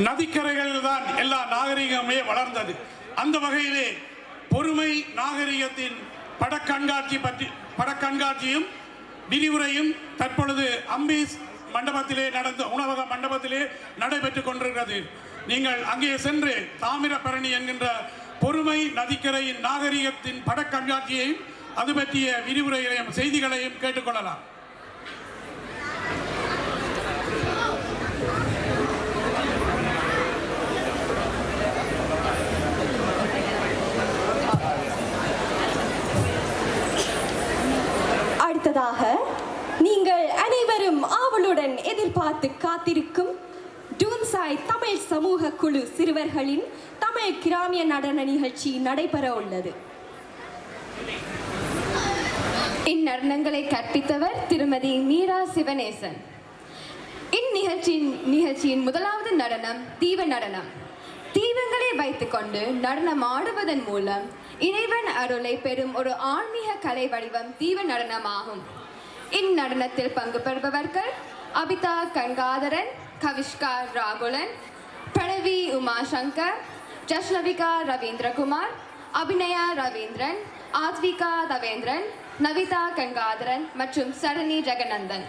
நதிக்கரைகளில் தான் எல்லா நாகரிகமே வளர்ந்தது. அந்த வகையிலே பொறுமை நாகரிகத்தின் படக்கண்காட்சியும் விரிவுரையும் தற்பொழுது அம்பீஸ் மண்டபத்திலே உணவக மண்டபத்திலே நடைபெற்றுக் கொண்டிருக்கிறது. நீங்கள் அங்கே சென்று தாமிரபரணி என்கின்ற பொறுமை நதிக்கரையின் நாகரிகத்தின் படக்கண்காட்சியையும் அது பற்றிய விரிவுரைகளையும் செய்திகளையும் கேட்டுக்கொள்ளலாம். அடுத்ததாக நீங்கள் அனைவரும் ஆவலுடன் எதிர்பார்த்து காத்திருக்கும் டூன்சாய் தமிழ் சமூக குழு சிறுவர்களின் தமிழ் கிராமிய நடன நிகழ்ச்சி நடைபெற உள்ளது. இந்நடனங்களை கற்பித்தவர் திருமதி மீரா சிவனேசன். இந்நிகழ்ச்சியின் முதலாவது நடனம் தீவ நடனம். தீவங்களை வைத்துக்கொண்டு நடனம் ஆடுவதன் மூலம் இறைவன் அருளை பெறும் ஒரு ஆன்மீக கலை வடிவம் தீவ நடனமாகும். இந்நடனத்தில் பங்கு பெறுபவர்கள் அபிதா கங்காதரன், கவிஷ்கா ராகுலன், பிரணவி உமாசங்கர், ஜஸ்லவிகா ரவீந்திரகுமார், அபிநயா ரவீந்திரன், ஆத்விகா தவேந்திரன், நவிதா கங்காதரன் மற்றும் சரணி ஜெகநந்தன்.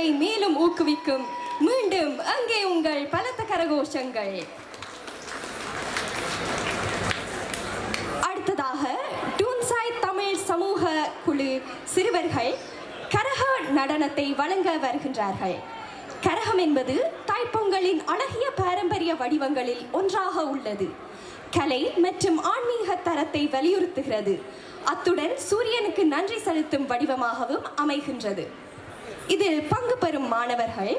கலைகளை மேலும் ஊக்குவிக்கும் மீண்டும் அங்கே உங்கள் பலத்த கரகோஷங்கள். அடுத்ததாக டூன்சாய் தமிழ் சமூக குழு சிறுவர்கள் கரக நடனத்தை வழங்க வருகின்றார்கள். கரகம் என்பது தாய்ப்பொங்கலின் அழகிய பாரம்பரிய வடிவங்களில் ஒன்றாக உள்ளது. கலை மற்றும் ஆன்மீக தரத்தை வலியுறுத்துகிறது. அத்துடன் சூரியனுக்கு நன்றி செலுத்தும் வடிவமாகவும் அமைகின்றது. இதில் பங்கு பெறும் மாணவர்கள்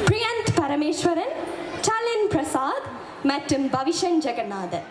பிரியந்த் பரமேஸ்வரன், டலின் பிரசாத் மற்றும் பவிஷன் ஜெகநாதன்.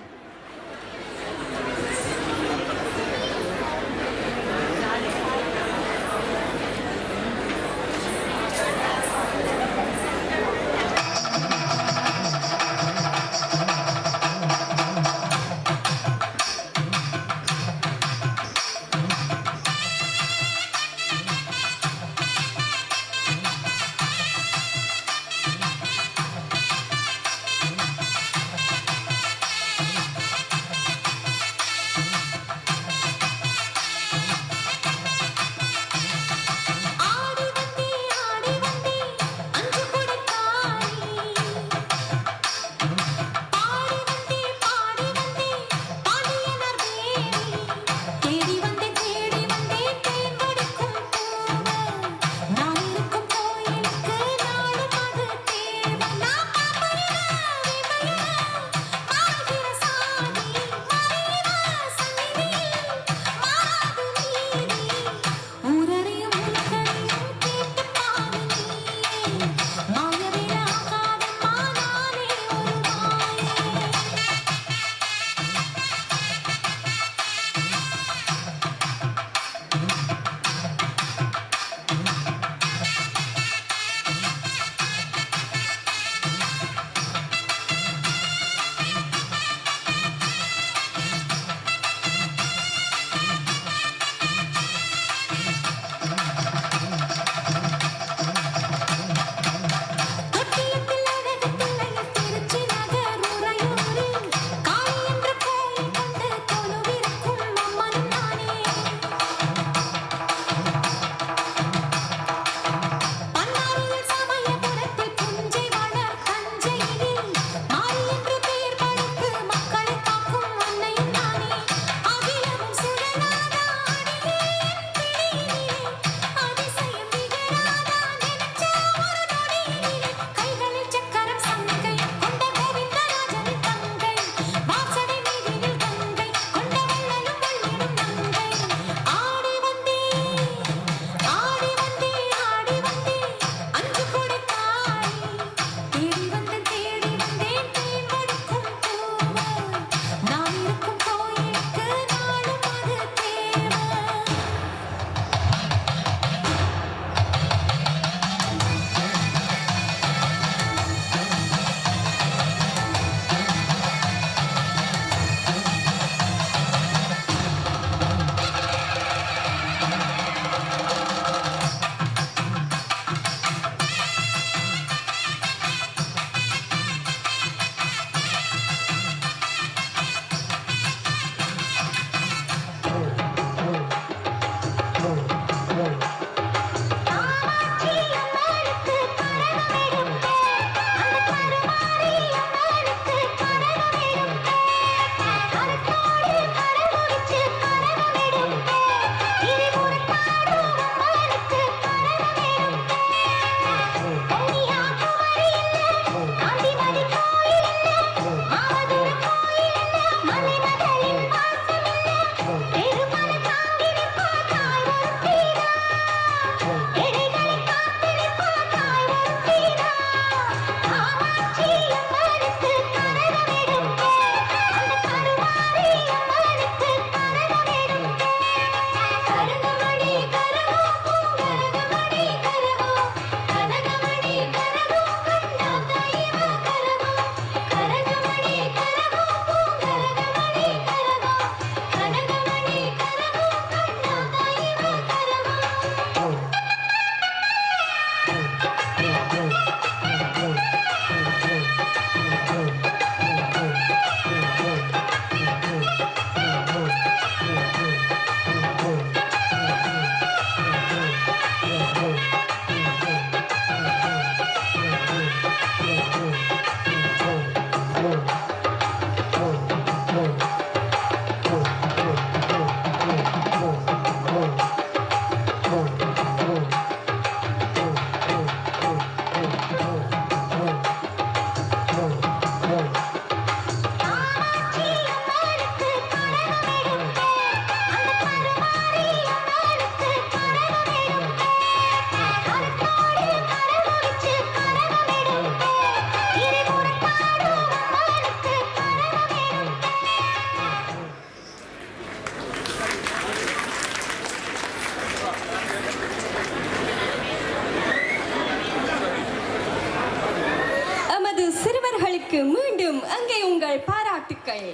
அனைவருக்கும் அங்கே உங்கள் பாராட்டுக்கள்.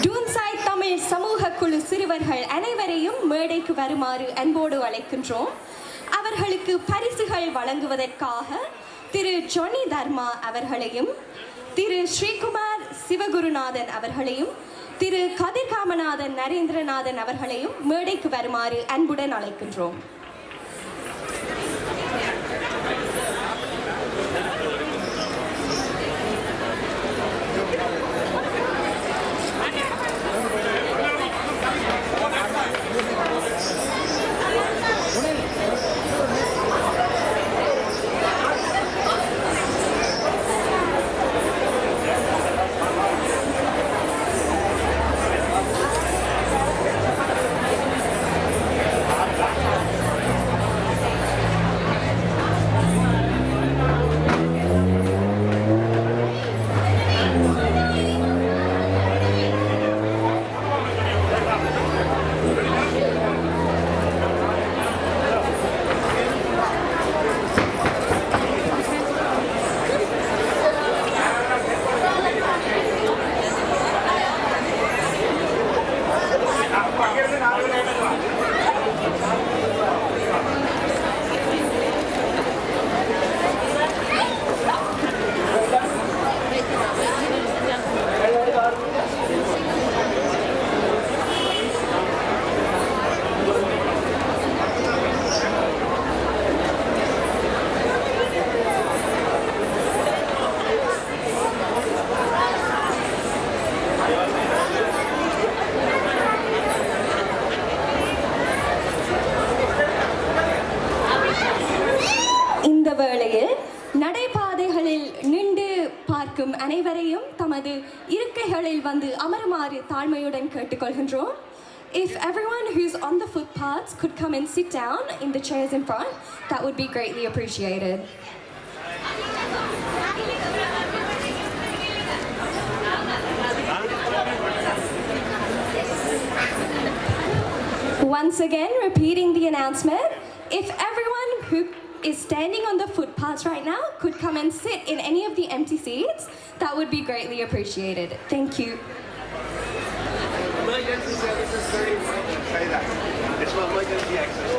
டூன்சாய் தமிழ் சமூக குழு சிறுவர்கள் அனைவரையும் மேடைக்கு வருமாறு அன்போடு அழைக்கின்றோம். அவர்களுக்கு பரிசுகள் வழங்குவதற்காக திரு ஜொனி தர்மா அவர்களையும், திரு ஸ்ரீகுமார் சிவகுருநாதன் அவர்களையும், திரு கதிர்காமநாதன் நரேந்திரநாதன் அவர்களையும் மேடைக்கு வருமாறு அன்புடன் அழைக்கின்றோம். நடைபாதைகளில் நின்று பார்க்கும் அனைவரையும் தமது இருக்கைகளில் வந்து அமருமாறு தாழ்மையுடன் கேட்டுக்கொள்கின்றோம். If everyone who's on the footpaths could come and sit down in the chairs in front, that would be greatly appreciated. Once again, repeating the announcement, if everyone who is standing on the footpaths right now could come and sit in any of the empty seats, that would be greatly appreciated. Thank you. Emergency services 31 say that. It's for emergency access.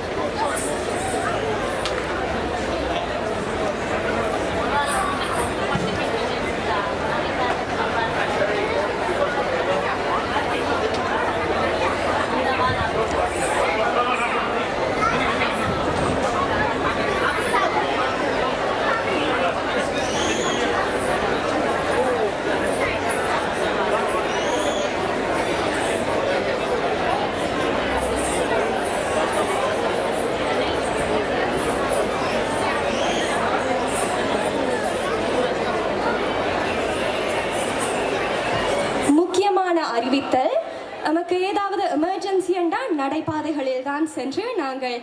அறிவித்தல். நமக்கு ஏதாவது emergency என்றால் நடைபாதைகளில் தான் சென்று நாங்கள்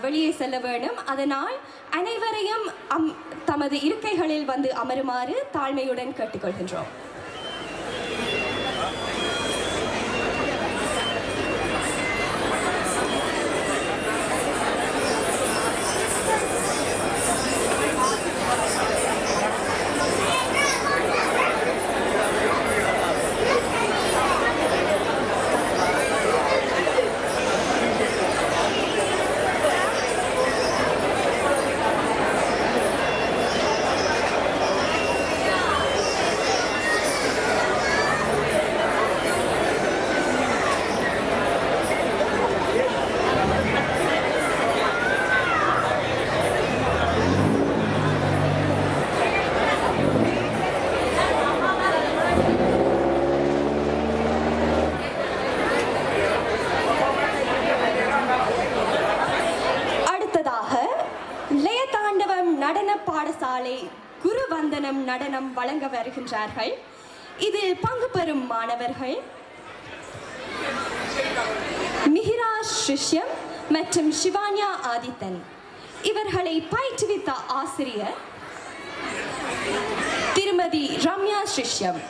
வெளியே செல்ல வேண்டும். அதனால் அனைவரையும் தமது இருக்கைகளில் வந்து அமருமாறு தாழ்மையுடன் கேட்டுக்கொள்கின்றோம். நடன பாடசாலை குரு வந்தனம் நடனம் வழங்க வருகின்றார்கள். இதில் பங்கு பெறும் மாணவர்கள் மிஹிராஜ் ஸ்ரிஷ்யம் மற்றும் சிவான்யா ஆதித்தன். இவர்களை பயிற்றுவித்த ஆசிரியர் திருமதி ரம்யா ஸ்ரிஷ்யம்.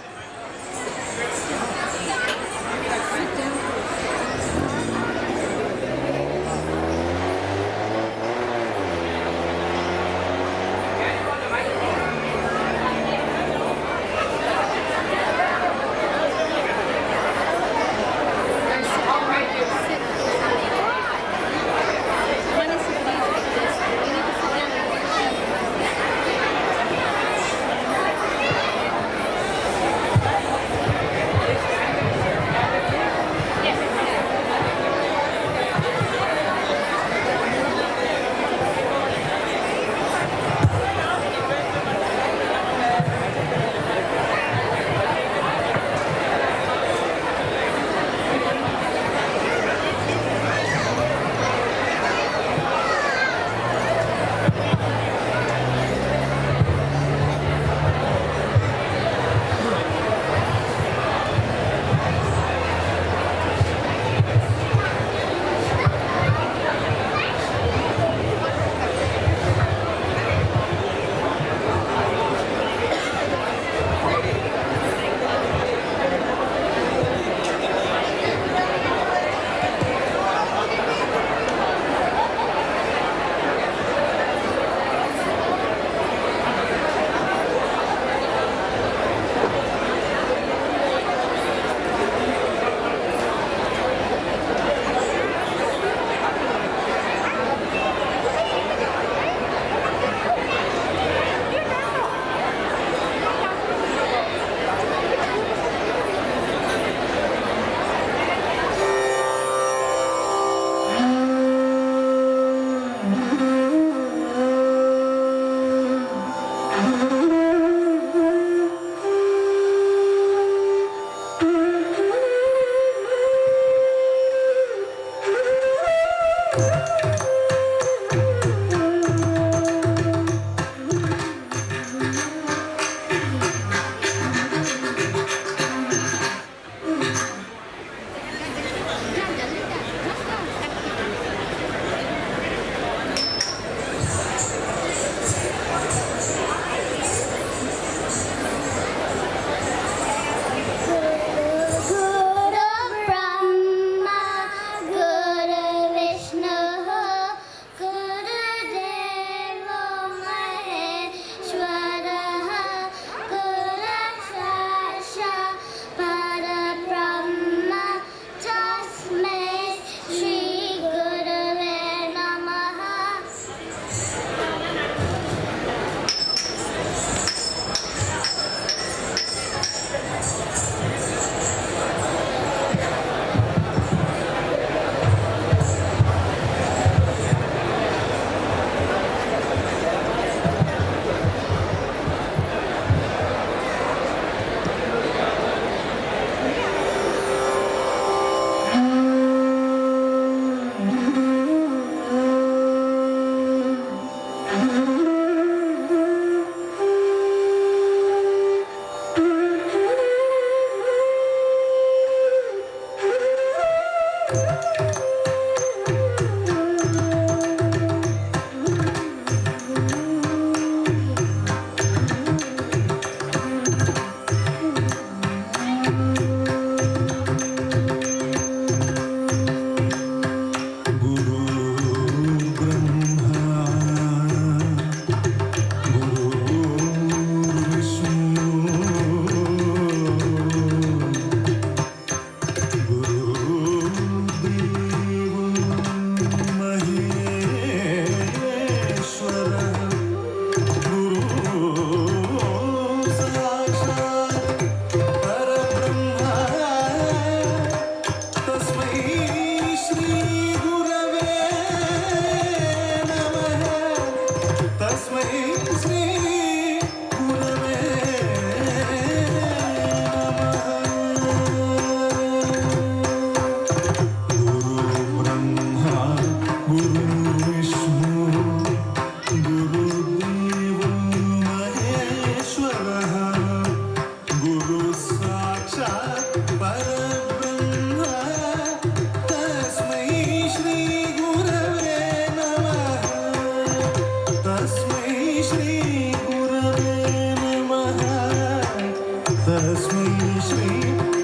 श्री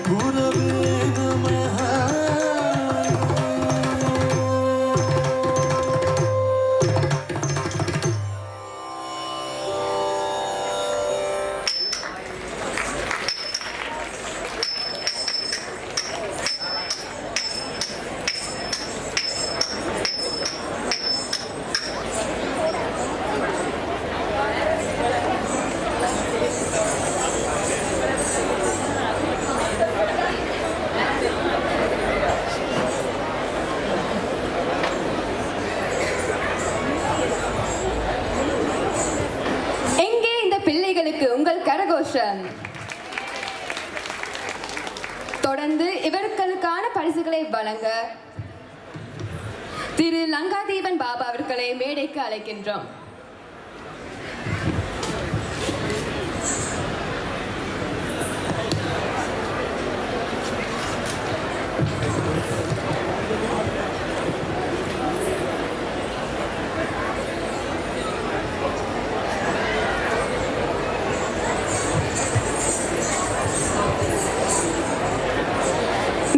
गुरवे नमः எங்கே இந்த பிள்ளைகளுக்கு உங்கள் கரகோஷம்? தொடர்ந்து இவர்களுக்கான பரிசுகளை வழங்க திரு லங்காதீபன் பாபா அவர்களை மேடைக்கு அழைக்கின்றோம்.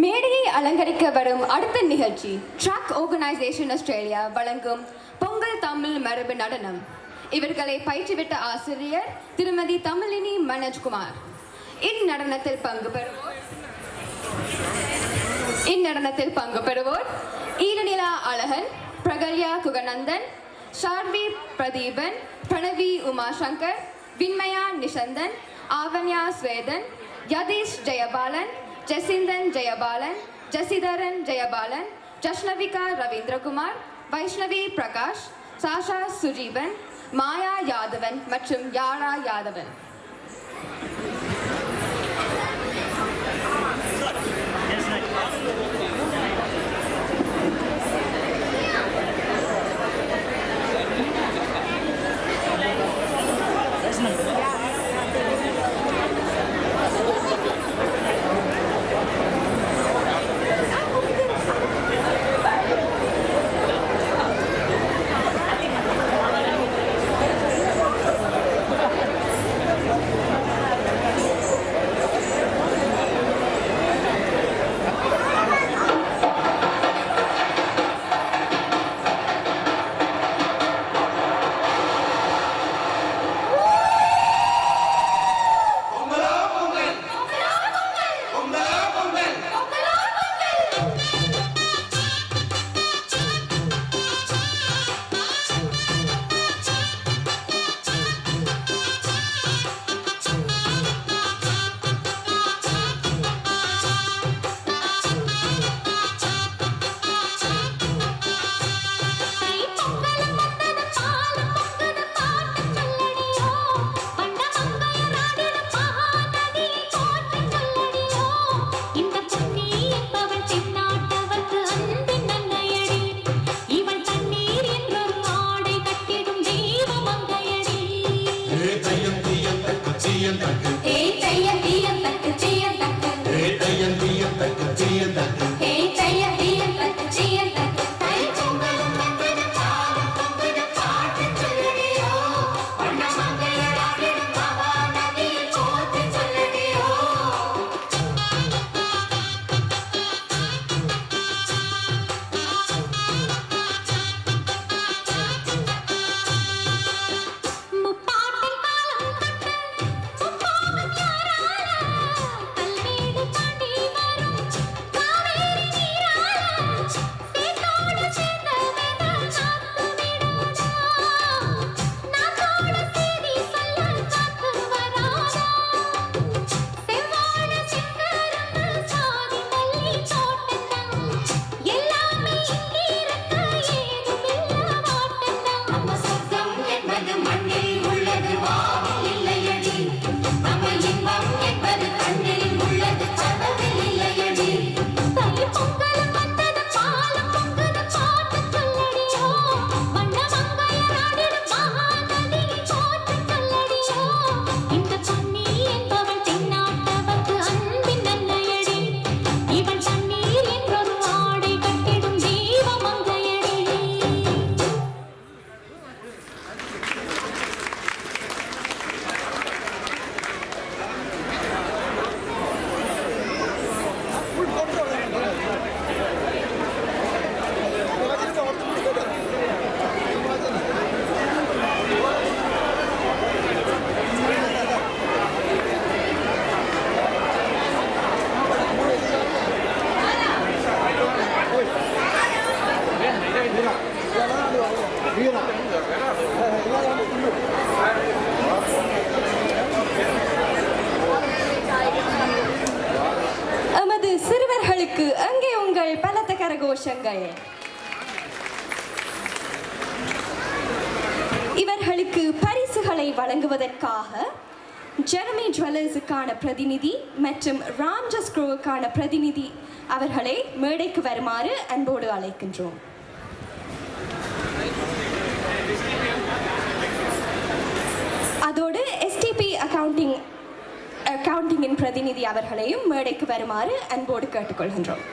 மேடையை அலங்கரிக்க வரும் அடுத்த நிகழ்ச்சி ட்ராக் ஆர்கனைசேஷன் ஆஸ்திரேலியா வழங்கும் பொங்கல் தமிழ் மரபு நடனம். இவர்களை பயிற்றுவிட்ட ஆசிரியர் திருமதி தமிழினி மனோஜ்குமார். இந்நடனத்தில் பங்கு பெறுவோர் ஈரநிலா அழகன், பிரகல்யா குகநந்தன், ஷார்வி பிரதீபன், பிரணவி உமாசங்கர், வின்மயா நிஷந்தன், ஆவன்யா ஸ்வேதன், யதீஷ் ஜெயபாலன், ஜசிந்தன் ஜெயபாலன், ஜசிதரன் ஜெயபாலன், ஜஷ்ணவிகா ரவீந்திரகுமார், வைஷ்ணவி பிரகாஷ், சாஷா சுஜீவன், மாயா யாதவன் மற்றும் யாரா யாதவன். கோஷங்கள். இவர்களுக்கு பரிசுகளை வழங்குவதற்காக ஜெரமி ஜுவல்லர்ஸுக்கான பிரதிநிதி மற்றும் ராம்ஜஸ் குரோவுக்கான பிரதிநிதி அவர்களை மேடைக்கு வருமாறு அன்போடு அழைக்கின்றோம். அதோடு எஸ்டிபி அக்கவுண்டிங்கின் பிரதிநிதி அவர்களையும் மேடைக்கு வருமாறு அன்போடு கேட்டுக்கொள்கின்றோம்.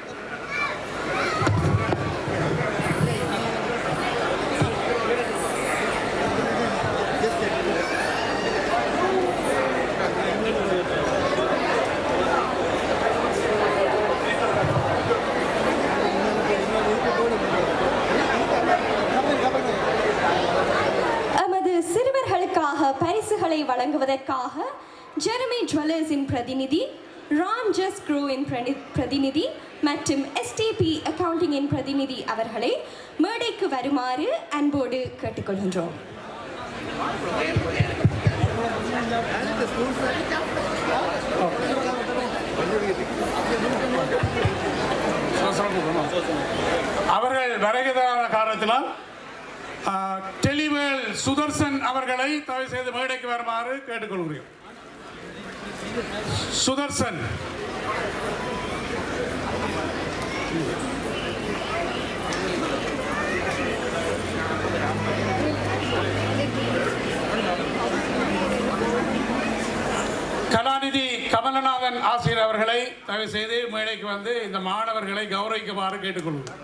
பரிசுகளை வழங்குவதற்காக ஜெரமி ஜுவல்லர்ஸின் பிரதிநிதி, ராம்ஜஸ் குரோவின் பிரதிநிதி மற்றும் எஸ்டிபி அக்கவுண்டிங்கின் பிரதிநிதி அவர்களை மேடைக்கு வருமாறு அன்போடு கேட்டுக்கொள்கின்றோம். அவர்கள் வருகிறான காரணத்தினால் டெலிவேல் சுதர்சன் அவர்களை தயவு செய்து மேடைக்கு வருமாறு கேட்டுக்கொள்கிறேன். சுதர்சன். கலாநிதி கமலநாதன் ஆசிரியர் அவர்களை தயவு செய்து மேடைக்கு வந்து இந்த மாணவர்களை கௌரவிக்குமாறு கேட்டுக்கொள்கிறேன்.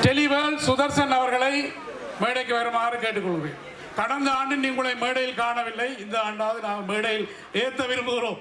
டெலிவேல் சுதர்சன் அவர்களை மேடைக்கு வருமாறு கேட்டுக்கொள்கிறேன். கடந்த ஆண்டு உங்களை மேடையில் காணவில்லை, இந்த ஆண்டாவது நாங்கள் மேடையில் ஏற்ற விரும்புகிறோம்.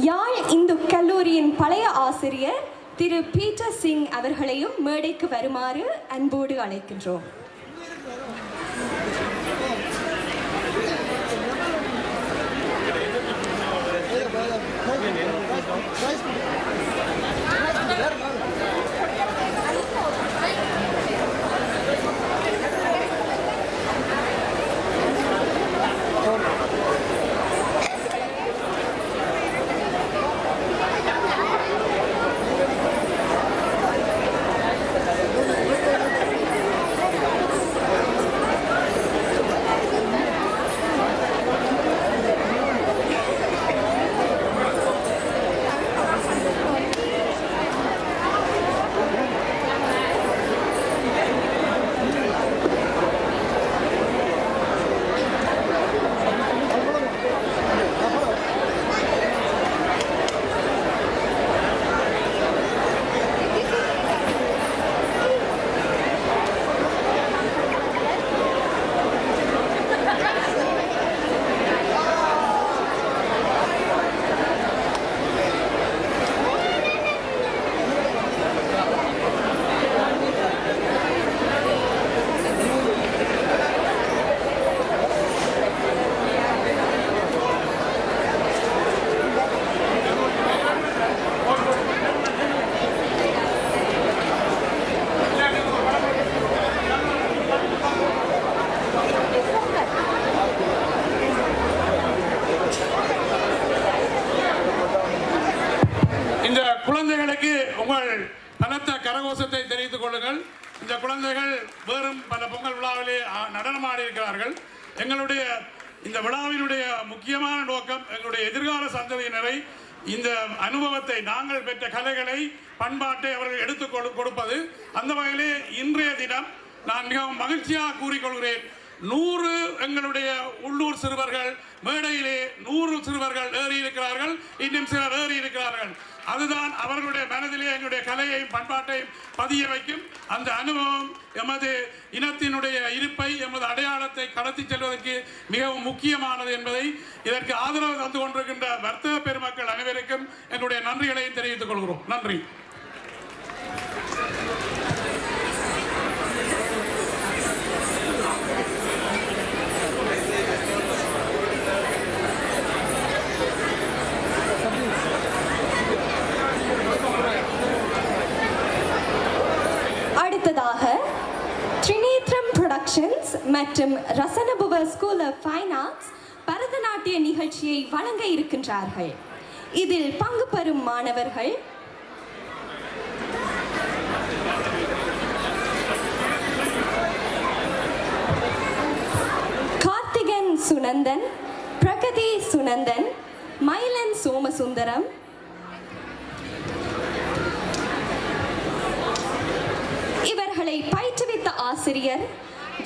யாழ் இந்து கல்லூரியின் பழைய ஆசிரியர் திரு பீட்டர் சிங் அவர்களையும் மேடைக்கு வருமாறு அன்போடு அழைக்கின்றோம். சந்தோஷத்தை தெரிவித்துக் கொள்ளுங்கள். இந்த குழந்தைகள் வேறும் பல பொங்கல் விழாவிலே நடனமாடி இருக்கிறார்கள். எங்களுடைய இந்த விழாவினுடைய முக்கியமான நோக்கம் எங்களுடைய எதிர்கால சந்ததியினரை இந்த அனுபவத்தை, நாங்கள் பெற்ற கலைகளை, பண்பாட்டை அவர்கள் எடுத்துக் கொடுப்பது. அந்த வகையிலே இன்றைய தினம் நான் மிகவும் மகிழ்ச்சியாக கூறிக்கொள்கிறேன். 100 எங்களுடைய உள்ளூர் சிறுவர்கள் மேடையிலே 100 சிறுவர்கள் ஏறி இருக்கிறார்கள், இன்னும் சிலர் ஏறி இருக்கிறார்கள். அதுதான் அவர்களுடைய மனதிலே எங்களுடைய கலையையும் பண்பாட்டையும் பதிய வைக்கும். அந்த அனுபவம் எமது இனத்தினுடைய இருப்பை, எமது அடையாளத்தை கடத்தி செல்வதற்கு மிகவும் முக்கியமானது என்பதை, இதற்கு ஆதரவு தந்து கொண்டிருக்கின்ற வர்த்தக பெருமக்கள் அனைவருக்கும் எங்களுடைய நன்றிகளையும் தெரிவித்துக் கொள்கிறோம். நன்றி. அடுத்ததாக த்ரிநேத்ரம் புரொடக்ஷன்ஸ் மற்றும் ரசனபுவ ஸ்கூல் ஆஃப் ஃபைன் ஆர்ட்ஸ் பரதநாட்டிய நிகழ்ச்சியை வழங்க இருக்கின்றார்கள். இதில் பங்கு பெறும் மாணவர்கள் கார்த்திகன் சுனந்தன், பிரகதி சுனந்தன், மயிலன் சோமசுந்தரம், இவர்களை பயிற்றுவித்த ஆசிரியர்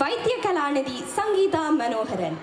வைத்திய கலாநிதி சங்கீதா மனோகரன்.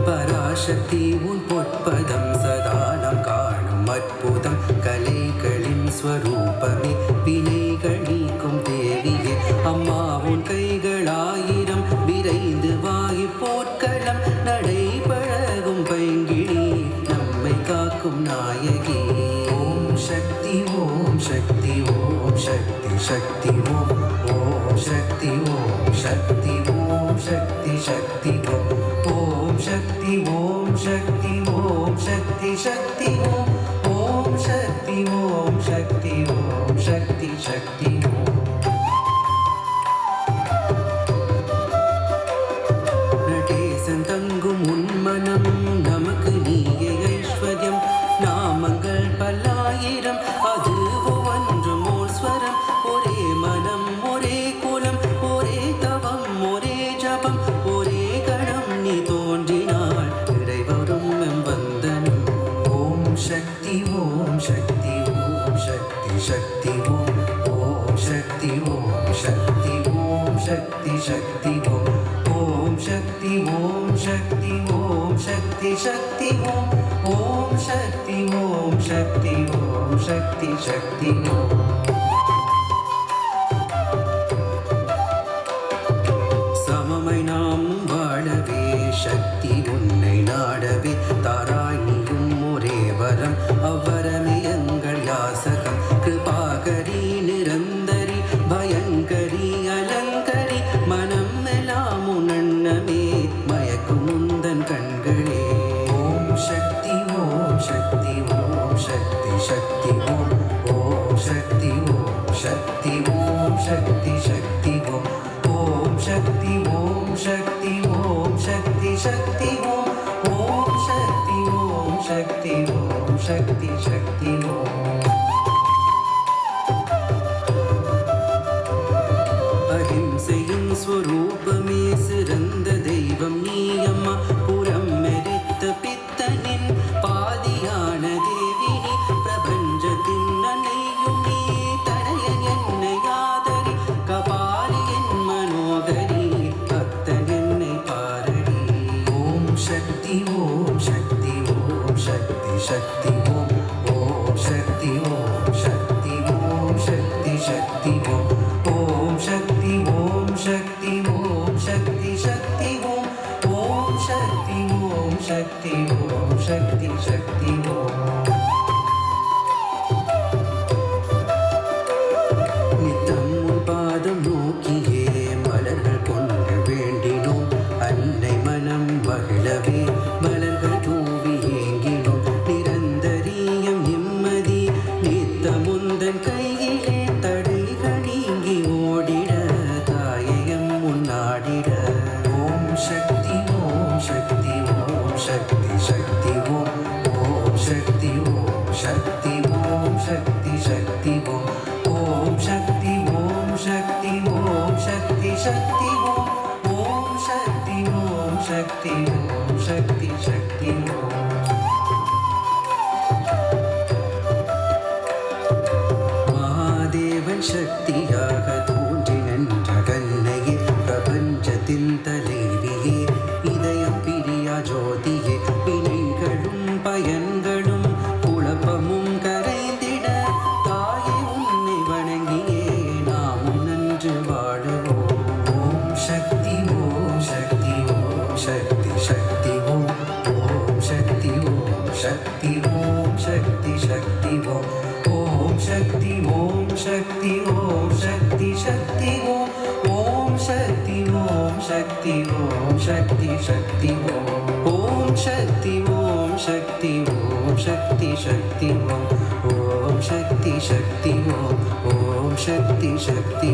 பராசக்தி உன் பொற்பதம் சதானம் காணும் அற்புதம், கலைகளின் ஸ்வரூபமே, வினைகள் நீக்கும் தேவியே. அம்மா உன் கைகளாயிரம் விரைந்து வாயு போர்க்களம், நடை பழகும் பைங்கிழி நம்மை காக்கும் நாயகி. ஓம் சக்தி ஓம் சக்தி ஓம் சக்தி சக்தி ஓம் ஓம் சக்தி ஓம் சக்தி ஓம் சக்தி சக்தி ஓம் ஓம் சக்தி ஓம் சக்தி ஓம் சக்தி சக்தி ஓம் ஓம் சக்தி ஓம் சக்தி ஓம் சக்தி சக்தி ஓம். நடேசன் தங்கும் உன்மனம் நமக்கு நீயே ஐஸ்வர்யம், நாமங்கள் பல்லாயிரம் அது ஒவ்வொன்றும் ஓர் ஸ்வரம், ஒரே மனம் ஒரே குலம் ஒரே தவம் ஒரே ஜபம், ஒரே கணம் நீ தோன்றினாள் இறைவரும் எம்பந்தனும். ஓம் சக்தி ஓம் சக்தி ஓம் சக்தி சக்தி ஓம் ஓம் சக்தி ஓம் சக்தி ஓம் சக்தி சக்தி ஓம் ஓம் சக்தி ஓம் சக்தி ஓம் சக்தி சக்தி ஓம் ஓம் சக்தி ஓம் சக்தி ஓம் சக்தி சக்தி ஓம். சமமை நாம் வாழவே சக்தி உன்னை நாடவே, தாராய் நீயும் ஒரே வரம், அவ்வரமே எங்கள் யாசகம். கிருபாகரி நிரந்தரி பயங்கரி அலங்கரி, மனம் எல்லாம் உன்னமே மயக்கும் முந்தன் கண்களே. ஓம் சக்தி ஓம் சக்தி ஓம் சக்தி சக்தி ஓம் ஓம் சக்தி ஓம் சக்தி ஓம் சக்தி சக்தி ஓம் ஓம் சக்தி ஓம் சக்தி ஓம் சக்தி சக்தி ஓம் ஓம் சக்தி ஓம் சக்தி ஓம் சக்தி சக்தி ஓம். அஹிம்சையின் ஸ்வரூபமே சிறந்த தெய்வம் நீ அம்மா, புறம் மெரித்த பித்தனின் பாதியான தேவி நீ, பிரபஞ்சத்தின் அன்னையும் நீ, தடையன் என்னை ஆதரி கபா शक्ति शक्ति ओम शक्ति ओम शक्ति ओम शक्ति शक्ति ओम நித்தம் உன் பாதம் நோக்கியே மலர்கள் கொண்டு வேண்டினோம் அன்னை மனம் மகிழவே மலர்கள் தூவி ஏங்கினோம் நிரந்தரியம் நிம்மதி நித்தமுந்தன் கையிலே தடைகள் நீங்கி ஓடிட தாயகம் முன்னாடிட ஓம் சக்தி ஓம் சக்தி ஓம் சக்தி சக்தி ஓம் சக்தி ஓம் சக்தி ஓம் சக்தி சக்தி ஓம் शक्ति ओम शक्ति ओम शक्ति शक्ति ओम शक्ति ओम शक्ति ओम शक्ति शक्ति महादेवन शक्तिயாக தோன்றி நின்ற கண்ணையே பிரபஞ்சத்தின் தலைவியே இதயம் பிரியா ஜோதியே வினைகளும் பயன்களும் குழப்பமும் கரைந்திட தாயே உன்னை வணங்கியே நாமும் நன்று வாழுவோம் ஓம் சக்தி ஓம் சக்தி ஓம் சக்தி சக்தி ஓம் சக்தி ஓம் சக்தி ஓம் சக்தி சக்தி ஓம் சக்தி ஓம் சக்தி ஓம் சக்தி சக்தி ஓம் சக்தி ஓம் சக்தி ஓம் சக்தி சக்தி ஓம் சக்தி ஓம் சக்தி ஓம் சக்தி சக்தி ஓம் சக்தி சக்தி ஓம் சக்தி சக்தி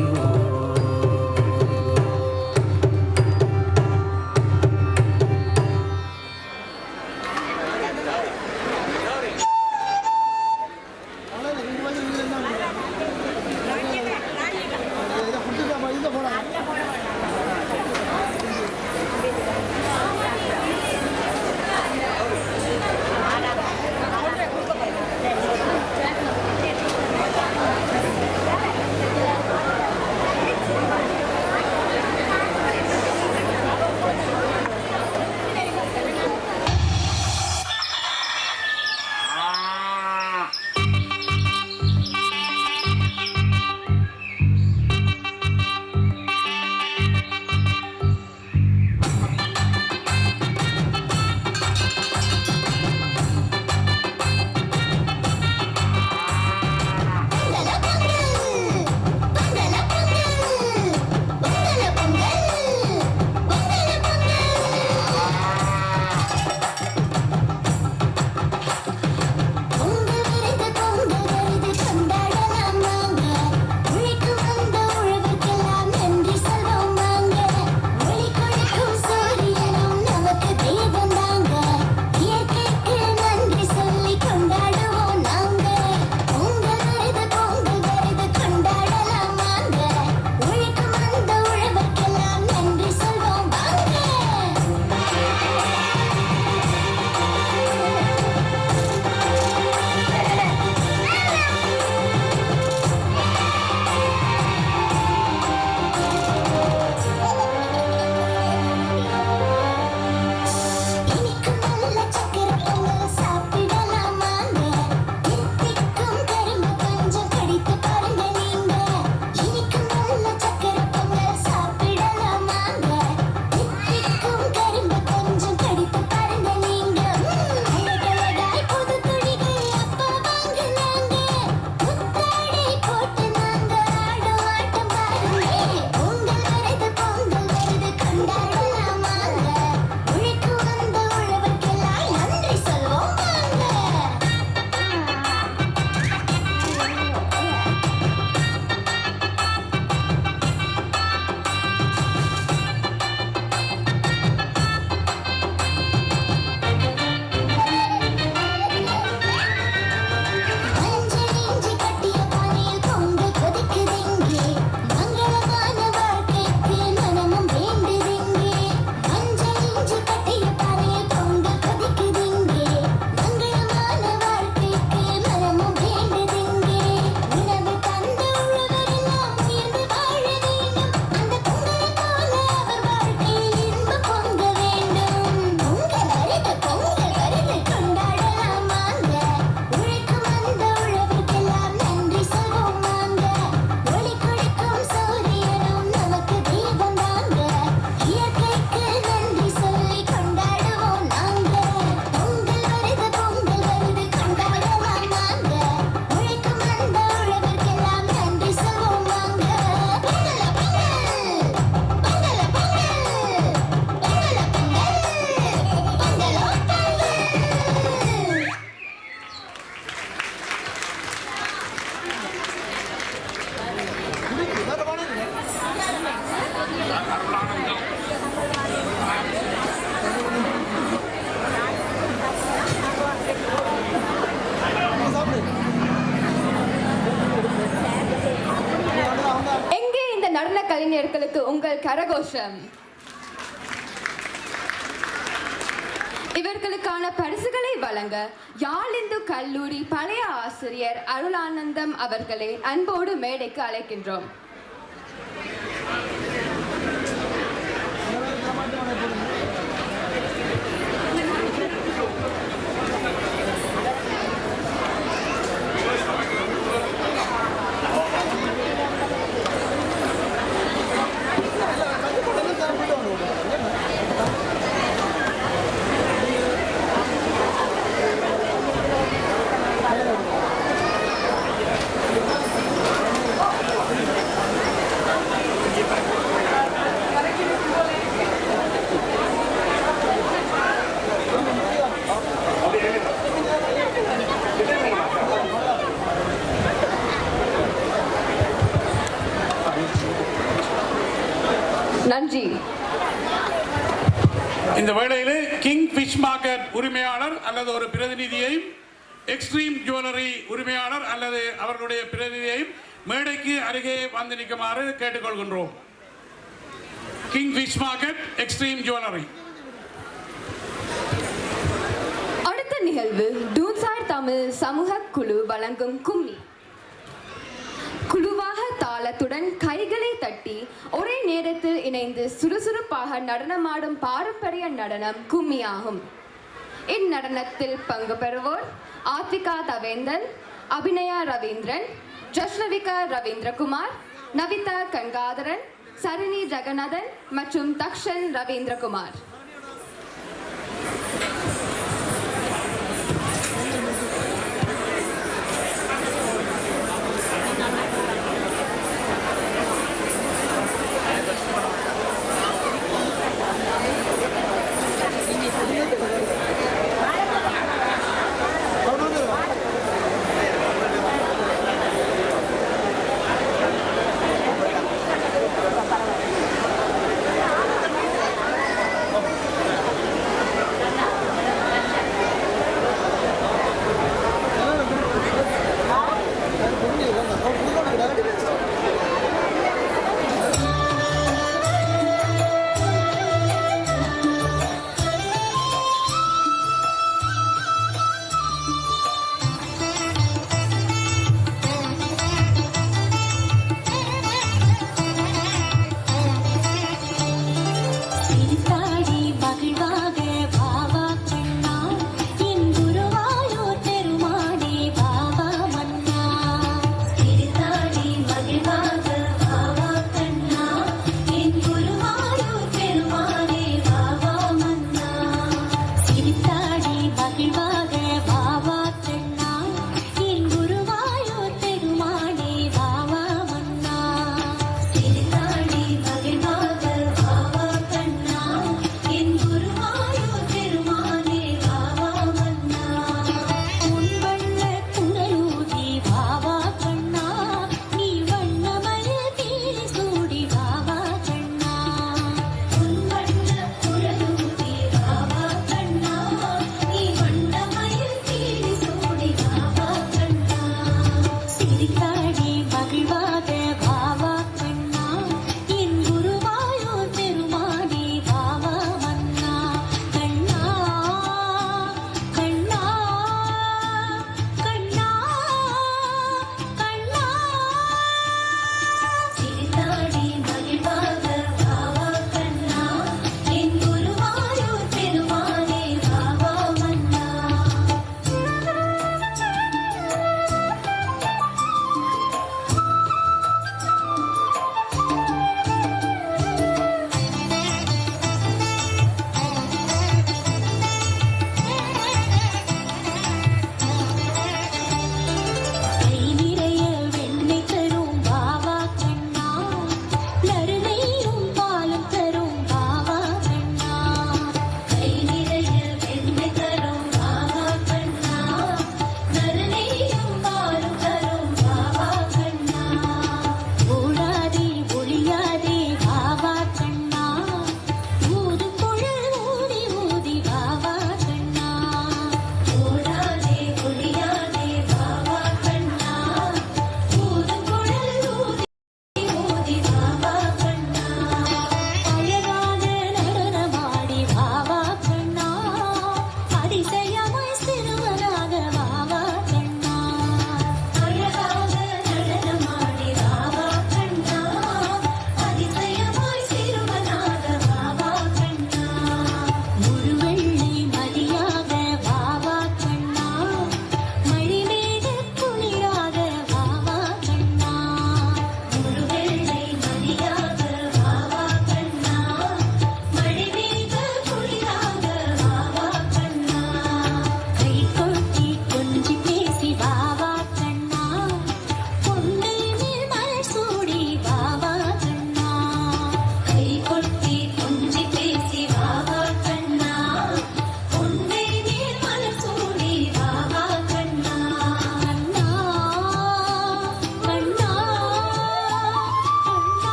கரகோஷம். இவர்களுக்கான பரிசுகளை வழங்க யாழ் இந்து கல்லூரி பழைய ஆசிரியர் அருளானந்தம் அவர்களை அன்போடு மேடைக்கு அழைக்கின்றோம். நன்றி. இந்த வேளையிலே கிங் ஃபிஷ் மார்க்கெட் உரிமையாளர் அல்லது ஒரு பிரதிநிதியையும் எக்ஸ்ட்ரீம் ஜுவல்லரி உரிமையாளர் அல்லது அவர்களுடைய பிரதிநிதியையும் மேடைக்கு அருகே வந்து நிற்குமாறு கேட்டுக்கொள்கின்றோம். King fish market, extreme jewellery. அடுத்த நிகழ்வு டூன்சாய் தமிழ் சமூக குழு வழங்கும் கும்மி. குழுவாக தாளத்துடன் கைகளை தட்டி ஒரே நேரத்தில் இணைந்து சுறுசுறுப்பாக நடனமாடும் பாரம்பரிய நடனம் கும்மி ஆகும். இந்நடனத்தில் பங்கு பெறுவோர் ஆத்விகா தவேந்தன், அபிநயா ரவீந்திரன், ஜஷ்ணவிகா ரவீந்திரகுமார், நவிதா கங்காதரன், சரணி ஜெகநாதன் மற்றும் தக்ஷன் ரவீந்திரகுமார். சிரித்தாய்